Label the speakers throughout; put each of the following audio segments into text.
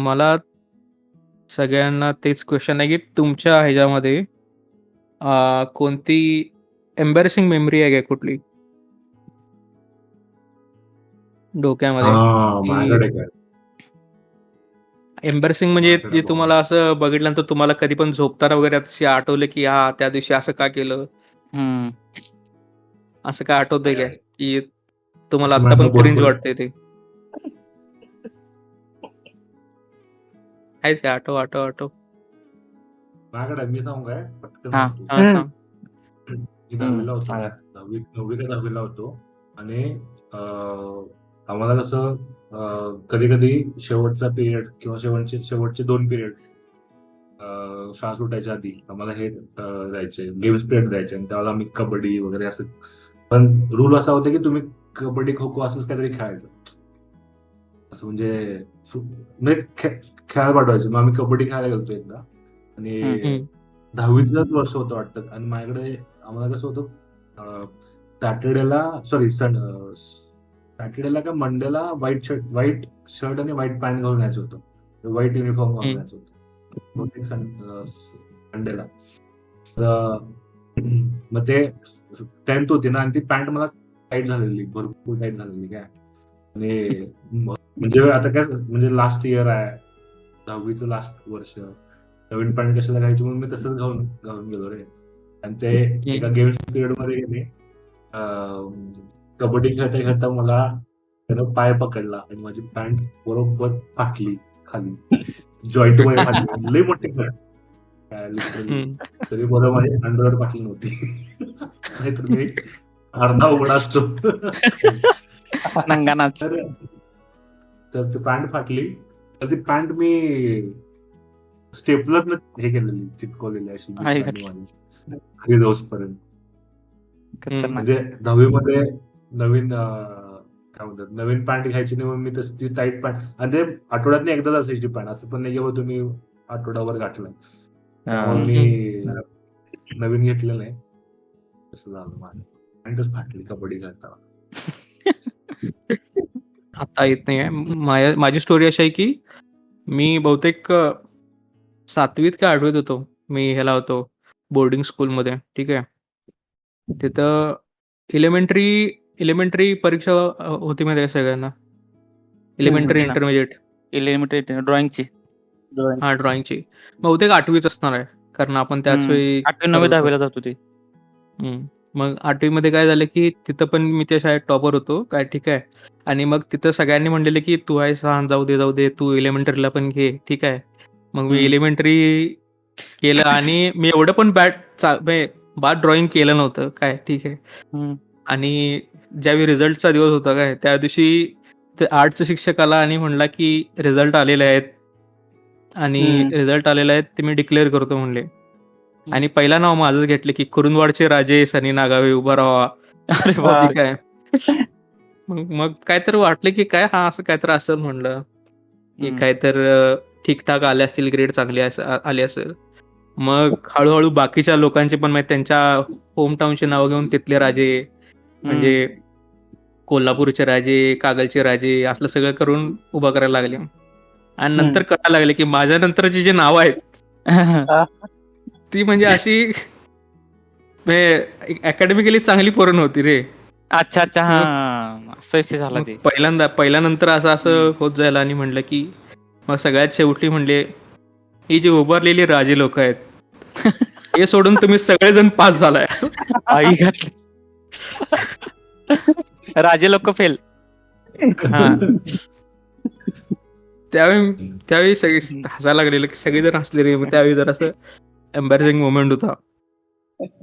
Speaker 1: मला सगळ्यांना तेच क्वेश्चन आहे की तुमच्या ह्याच्यामध्ये कोणती एम्बॅरेसिंग मेमरी आहे का कुठली डोक्यामध्ये की
Speaker 2: माझ्याकडे काय
Speaker 1: एम्बॅरेसिंग म्हणजे
Speaker 2: माझ्याकडे
Speaker 1: जे
Speaker 2: बघ.
Speaker 1: तुम्हाला असं बघितल्यानंतर तुम्हाला कधी पण झोपताना वगैरे अशी आठवलं की हा त्या दिवशी असं का केलं
Speaker 3: हम्म.
Speaker 1: असं काय आठवतंय काय की तुम्हाला
Speaker 2: अशी
Speaker 1: आता पण
Speaker 2: माझ्याकडे
Speaker 1: क्रिंज
Speaker 2: भरपूर
Speaker 1: वाटतंय ते आहेत का आठव आठव आठव
Speaker 2: माझ्याकडे मी सांगू काय पटकन
Speaker 3: हा.
Speaker 2: सांगतो.
Speaker 1: हा सांग
Speaker 2: मी दहावीला होतो
Speaker 3: सांगा.
Speaker 2: नववी का दहावीला होतो आणि आम्हाला कसं कधी कधी शेवटचा पिरियड किंवा शेवटचे 2 पिरियड शाळा सुटायच्या आधी आम्हाला हे द्यायचे गेम्स पिरियड द्यायचे आणि त्यावेळेला आम्ही कबड्डी वगैरे असं पण रूल असा होता की तुम्ही कबड्डी खो खो असंच काहीतरी खेळायचं असं म्हणजे खेळायला पाठवायचे मग आम्ही कबड्डी खेळायला गेलतो एकदा आणि
Speaker 1: हम्म.
Speaker 2: 10वीचंच वर्ष होतं वाटतं आणि माझ्याकडे आम्हाला कसं होतं सॅटर्डेला का मंडेला व्हाईट शर्ट आणि व्हाईट पॅन्ट घालून यायचं होतं व्हाईट युनिफॉर्म घालून यायचं होतं बहुतेक संडेला मग ते 10th होती ना आणि ती पॅन्ट मला टाईट झालेली भरपूर टाईट झालेली काय आणि म्हणजे आता काय म्हणजे लास्ट इयर आहे 10वीचं लास्ट वर्ष नवीन पॅन्ट कशाला घ्यायची म्हणून मी तसंच घालून गेलो रे आणि ते एका गेम्स पिरियड मध्ये गेले कबड्डी खेळता खेळता मला त्यानं पाय पकडला आणि माझी पॅन्ट बरोबर फाटली खाली जॉईंट मध्ये फाटली लई मोठी पॅन्ट तरी बरं माझी अंडरवेअर फाटली नव्हती नाहीतर मी अर्धा उघडा असतो
Speaker 3: नंगानाच.
Speaker 2: तर ती पॅन्ट फाटली तर ती पॅन्ट मी स्टेपलर हे केलेली चिटकवलेली अशी घरी जाऊसपर्यंत म्हणजे 10वीमध्ये नवीन काय म्हणतात नवीन पॅन्ट घ्यायची नाही म्हणून मी तशी ती टाईट पॅन्ट आणि ते आठवड्यात एकदाच असायची पॅन्ट असं पण नाही की तुम्ही आठवड्यावर घातलं त्यामुळे मी नवीन घेतलेलं नाही तसं झालं माझं पॅन्टच फाटली कबड्डी खेळताना.
Speaker 1: आता येत नाही माझी स्टोरी अशी आहे की मी बहुतेक 7वीत का 8वीत होतो मी ह्याला होतो बोर्डिंग स्कूलमध्ये ठीक आहे तिथं इलेमेंटरी परीक्षा होती माहिती आहे सगळ्यांना इलेमेंटरी इंटरमिजिएट
Speaker 3: ड्रॉइंगची
Speaker 1: हा ड्रॉइंगची बहुतेक 8वीच असणार आहे कारण आपण त्याच वेळी
Speaker 3: 8वी 9वी 10वीला जात होती.
Speaker 1: मग 8वी मध्ये काय झालं की तिथं पण मी त्या शाळेत टॉपर होतो काय ठीक आहे आणि मग तिथं सगळ्यांनी म्हणलेलं की तू आहेस हा जाऊ दे तू इलेमेंटरीला पण घे ठीक आहे मग मी इलेमेंटरी केलं आणि मी एवढं पण बाद ड्रॉइंग केलं नव्हतं काय ठीक आहे आणि ज्यावेळी रिझल्टचा दिवस होता काय त्या दिवशी ते आर्टचा शिक्षक आला आणि म्हणला की रिझल्ट आलेले आहेत आणि रिझल्ट आलेले आहेत ते मी डिक्लेअर करतो म्हणले आणि पहिला नाव माझंच घेतलं की कुरुंदवाडचे राजे सनी नागावे उभा राहा. अरे काय मग काय तर वाटलं की काय हा असं काय तर असेल म्हणलं की काय तर ठीकठाक आले असतील ग्रेड चांगले आले असेल मग हळूहळू बाकीच्या लोकांचे पण त्यांच्या होम टाउनचे नाव घेऊन तिथले राजे म्हणजे कोल्हापूरचे राजे कागलचे राजे असलं सगळं करून उभा करायला लागले आणि नंतर कळायला लागले की माझ्या नंतरची जी नावं आहेत ती म्हणजे अशी अकॅडमिकली चांगली पोरं नव्हती रे.
Speaker 3: अच्छा झाला ते
Speaker 1: पहिल्यानंतर असं होत जायला आणि म्हणलं की मग सगळ्यात शेवटी म्हणले ही जी उभारलेली राजे लोक आहेत हे सोडून तुम्ही सगळेजण पास झालाय.
Speaker 3: आई घातली राजे लोक फेल.
Speaker 1: त्यावेळी सगळे हसायला लागलेलं की सगळेजण हसले रे. मग त्यावेळी जर असं एम्बॅरेसिंग मोमेंट होता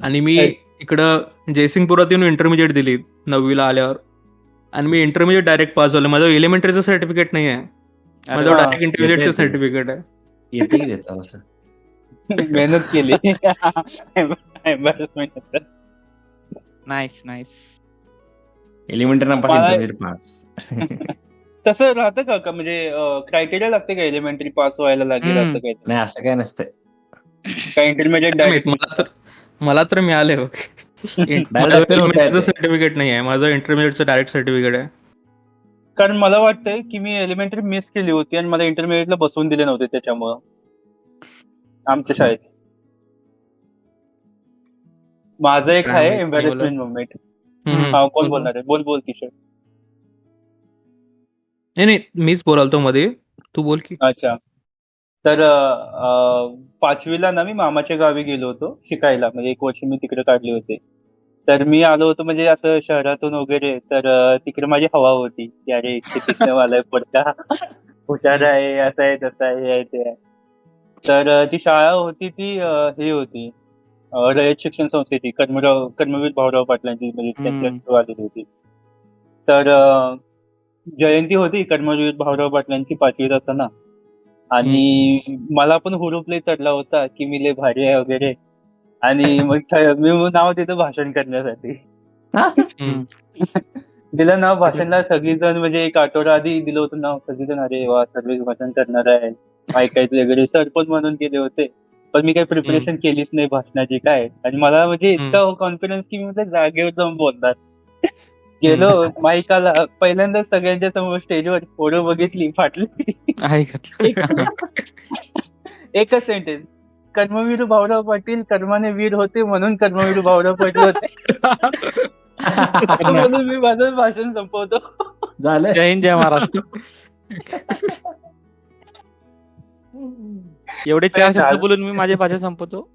Speaker 1: आणि मी इकडं जयसिंगपुरात येऊन इंटरमिजिएट दिली 9वीला आल्यावर आणि मी इंटरमिजिएट डायरेक्ट पास झालो. माझं एलिमेंटरीचं सर्टिफिकेट नाही आहे माझं डायरेक्ट इंटरमिजिएटचं सर्टिफिकेट आहे.
Speaker 4: मेहनत केली.
Speaker 3: नाईस
Speaker 5: एलिमेंटरी पास
Speaker 4: तसं राहतं का म्हणजे क्रायटेरिया लागते का एलिमेंटरी पास व्हायला लागेल असं काही?
Speaker 5: नाही असं काय नसतं
Speaker 4: काय इंटरमिजिएट
Speaker 1: मला तर मिळाले सर्टिफिकेट नाही आहे माझं इंटरमिजिएटचं डायरेक्ट सर्टिफिकेट आहे.
Speaker 4: कारण मला वाटतंय की मी एलिमेंटरी मिस केली होती आणि मला इंटरमिडिएटला बसवून दिले नव्हते त्याच्यामुळं आमच्या शाळेत. माझं एक
Speaker 3: काय
Speaker 4: आहे
Speaker 3: माहित नाही मला.
Speaker 4: Embarrassment movement.
Speaker 1: हम्म.
Speaker 4: हा, कोण
Speaker 1: बोल.
Speaker 4: बोलणार आहे? बोल बोल किशोर.
Speaker 1: नाही मीच बोलालतो मध्ये, तू बोल की.
Speaker 4: अच्छा. तर 5वीला ना मी मामाच्या गावी गेलो होतो शिकायला, म्हणजे 1 वर्ष मी तिकडे काढले होते. तर मी आलो होतो म्हणजे असं शहरातून वगैरे, तर तिकडे माझी हवा होती की अरे इथे तिकडे मला पडता हुशार आहे, असं आहे तसं आहे, हे आहे ते आहे. तर ती शाळा होती ती ही होती रयत शिक्षण संस्थेची, कर्मवीर भाऊराव पाटलांची, म्हणजे त्यांच्या through आलेली होती. तर जयंती होती कर्मवीर भाऊराव पाटलांची 5वीत असताना, आणि मला पण हुरूप लय चढला होता की मी लय भारी आहे वगैरे, आणि मग मी नाव देतो भाषण करण्यासाठी.
Speaker 1: हम्म.
Speaker 4: दिलं नाव भाषणला, सगळीजण म्हणजे 1 आठवडा आधी दिलं होतं नाव, सगळीजण अरे वा सर्व भाषण करणार आहे, ऐकायचं वगैरे, सरपंच म्हणून गेले होते. पण मी काही प्रिपरेशन केलीच नाही भाषणाची काय, आणि मला म्हणजे इतका कॉन्फिडन्स की मी म्हटलं जागेवर जाऊन बोलणार. गेलो माईकाला, पहिल्यांदा सगळ्यांच्या समोर स्टेजवर फोटो बघितली, फाटली.
Speaker 3: ऐकत
Speaker 4: एकच सेंटेन्स, कर्मवीर भाऊराव पाटील कर्माने वीर होते म्हणून कर्मवीर भाऊराव पाटील होते. असं बोलून मी माझं भाषण संपवतो.
Speaker 5: झालं.
Speaker 3: जय हिंद जय महाराष्ट्र. एवढे 4 शब्द बोलून मी माझे भाषण संपवतो.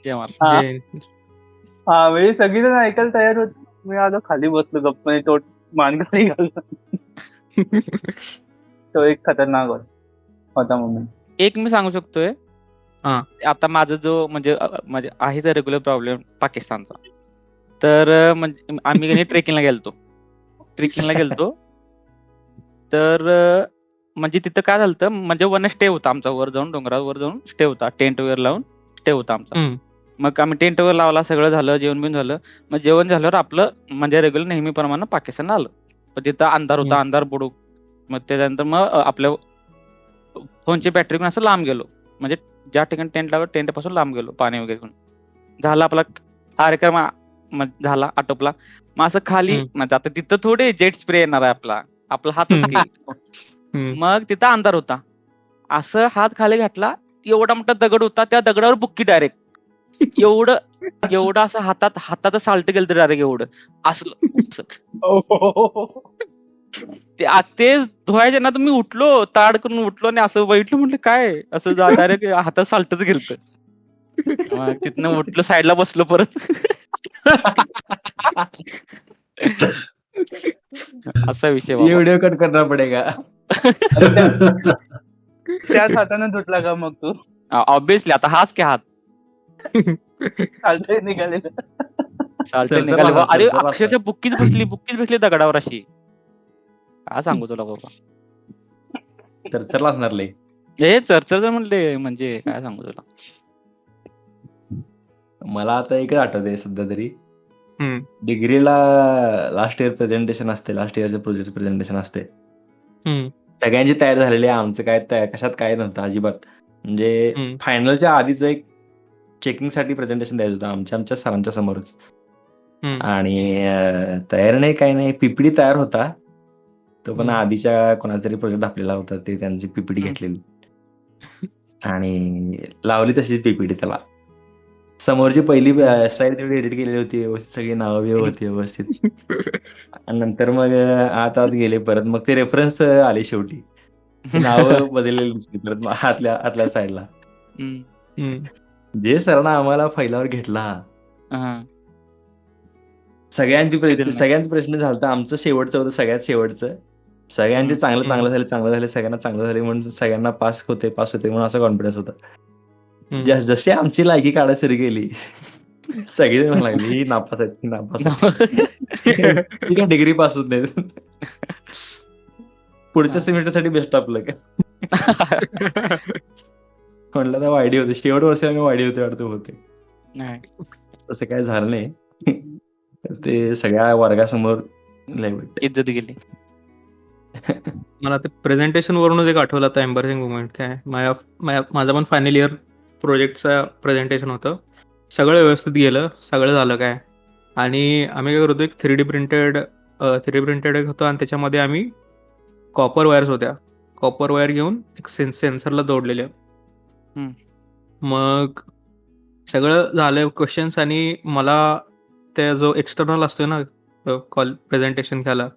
Speaker 3: जय महाराष्ट्र.
Speaker 4: हा.
Speaker 1: जय.
Speaker 4: हा, म्हणजे सगळीजण ऐकायला तयार होत, मी आलो खाली बसलो गप्पने, तो मानगाडी घालून. तो एक खतरनाक होता मोमेंट.
Speaker 3: एक मी सांगू शकतोय.
Speaker 1: हा.
Speaker 3: आता माझा जो म्हणजे म्हणजे आहे रेग्युलर प्रॉब्लेम पाकिस्तानचा. तर म्हणजे आम्ही कधी ट्रेकिंगला गेलतो. तर म्हणजे तिथं काय झालं, म्हणजे वन स्टे होता आमचा, वर जाऊन डोंगरावर जाऊन स्टे होता, टेंट वगैरे लावून स्टे होता आमचा. मग आम्ही टेंट वगैरे लावला, सगळं झालं, जेवण बिवून झालं. मग जेवण झाल्यावर आपलं म्हणजे रेग्युलर नेहमीप्रमाणे पाकिस्तान आलं. पण तिथं अंधार होता, अंधार बुडूक. मग त्याच्यानंतर मग आपल्या फोनची बॅटरी पण असं लांब गेलो, म्हणजे ज्या ठिकाणी टेंट लावलं टेंट पासून लांब गेलो, पाणी वगैरे घेऊन. झाला आपला कार्यक्रम झाला, आटोपला. मग असं खाली, म्हणजे आता तिथं थोडे जेट स्प्रे येणार आहे, आपला हातच की. मग तिथं अंधार होता, असं हात खाली घातला, एवढा मोठा दगड होता, त्या दगडावर बुक्की डायरेक्ट, एवढं असं हातात साल्ट गेलं डायरेक्ट, एवढं असलं. ते धुवायचे ना, तर मी उठलो, ताड करून उठलो आणि असं बैठलो, म्हटलं काय, असं डायरेक्ट हातात साल्टच गेलत. मग तिथनं उठलो, साईडला बसलो परत. असा विषय बाबा.
Speaker 5: व्हिडिओ कट करना पडेगा.
Speaker 4: त्याच हाताने धुतला का मग तू?
Speaker 3: ऑब्विसली, आता हाच की हात
Speaker 4: चालतंय निघालेलं.
Speaker 3: चालते निघाले. अरे अक्षरशः बुक्कीच बसली दगडावर अशी. काय सांगू तुला बाबा,
Speaker 5: चरचरला असणार लय.
Speaker 3: हे चरचर म्हणले, म्हणजे काय सांगू तुला.
Speaker 5: मला आता एकच आठवतंय सध्या तरी, डिग्रीला लास्ट इयर प्रेझेंटेशन असते, लास्ट इयरचे प्रोजेक्ट प्रेझेंटेशन असते. सगळ्यांची तयारी झालेली आहे, आमचं काय कशात काय नव्हतं अजिबात. म्हणजे फायनलच्या आधीच एक चेकिंगसाठी प्रेझेंटेशन द्यायचं होतं आमच्या सरांच्या समोरच. आणि तयार नाही काही नाही, पीपीडी तयार होता तो, पण आधीच्या कोणाचा तरी प्रोजेक्ट आपल्याला होता, ते त्यांची पीपीडी घेतलेली आणि लावली तशीच पीपीडी त्याला. समोरची पहिली स्लाइड तेवढी एडिट केलेली होती व्यवस्थित, सगळी नावं होती व्यवस्थित. आणि नंतर मग आत गेले परत, मग ते रेफरन्स आले शेवटी, नावं बदललेली दिसली परत आतल्या साईडला. जे सरांना आम्हाला फाईलावर घेतला, सगळ्यांचे प्रश्न झालता, आमचं शेवटचं होतं, सगळ्यात शेवटचं. सगळ्यांचे चांगलं झाले, सगळ्यांना चांगलं झाले म्हणून सगळ्यांना पास होते म्हणून असा कॉन्फिडन्स होता. जशी आमची लायकी काढायला सुरू केली, सगळी जण लागली ही नापास आहे, डिग्री पास होत नाही, पुढच्या सेमिस्टरसाठी बेस्ट आपलं काय. म्हणलं तर वायडी होते, शेवट वर्षाला वायडी होते होते, तसं काय झालं नाही. ते सगळ्या वर्गासमोर
Speaker 3: इज्जत गेली.
Speaker 1: मला ते प्रेझेंटेशन वरूनच एक आठवलं आता एम्बॅरेसिंग मोमेंट. काय माझं पण फायनल इयर प्रोजेक्टचं प्रेझेंटेशन होतं, सगळं व्यवस्थित गेलं, सगळं झालं काय. आणि आम्ही काय करतो, एक 3D प्रिंटेड होतं, आणि त्याच्यामध्ये आम्ही कॉपर वायर्स होत्या. कॉपर वायर घेऊन एक सेन्सरला जोडलेल्या. मग सगळं झालं क्वेश्चन्स, आणि मला त्या जो एक्सटर्नल असतो ना कॉल प्रेझेंटेशन घ्यायला,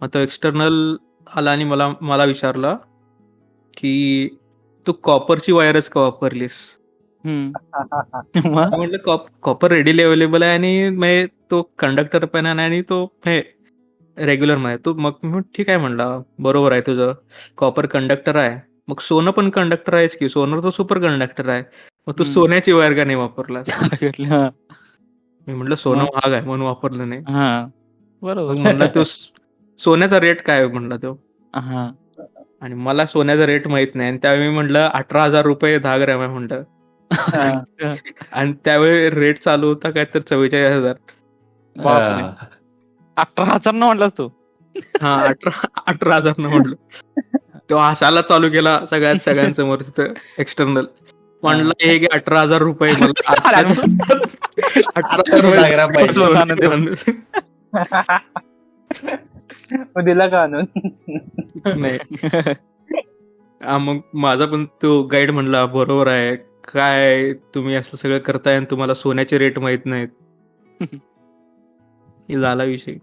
Speaker 1: मग तो एक्सटर्नल आला आणि मला विचारला की तू कॉपरची वायरच का वापरलीस. म्हटलं कॉपर रेडीली अवेलेबल आहे आणि तो कंडक्टर पण आहे आणि तो रेग्युलर मध्ये तो. मग ठीक आहे म्हणला, बरोबर आहे तुझं, कॉपर कंडक्टर आहे, मग सोनं पण कंडक्टर आहेच की, सोनं तर सुपर कंडक्टर आहे, मग तू सोन्याची वायर का नाही वापरलास. मी म्हटलं सोनं महाग आहे म्हणून वापरलं नाही.
Speaker 3: बरोबर.
Speaker 1: मग म्हणला तू सोन्याचा रेट काय आहे म्हणला तो, आणि मला सोन्याचा रेट माहित नाही, आणि त्यावेळी मी म्हटलं 18,000 रुपये 10 ग्रॅम आहे म्हटलं. आणि त्यावेळी रेट चालू होता काय तर 44,000.
Speaker 3: बापरे. 18,000 न म्हटलास तू.
Speaker 1: हा 18,000 न म्हटलं. तो हसायला चालू केला सगळ्यांसमोर तिथं एक्सटर्नल. म्हणलं हे घे 18,000 रुपये मला 18,000 रुपये
Speaker 4: दिला का आणून.
Speaker 1: नाही. मग माझा पण तो गाईड म्हणला बरोबर आहे, काय तुम्ही असं सगळं करताय आणि तुम्हाला सोन्याचे रेट माहित नाहीत. हे झाला विषय.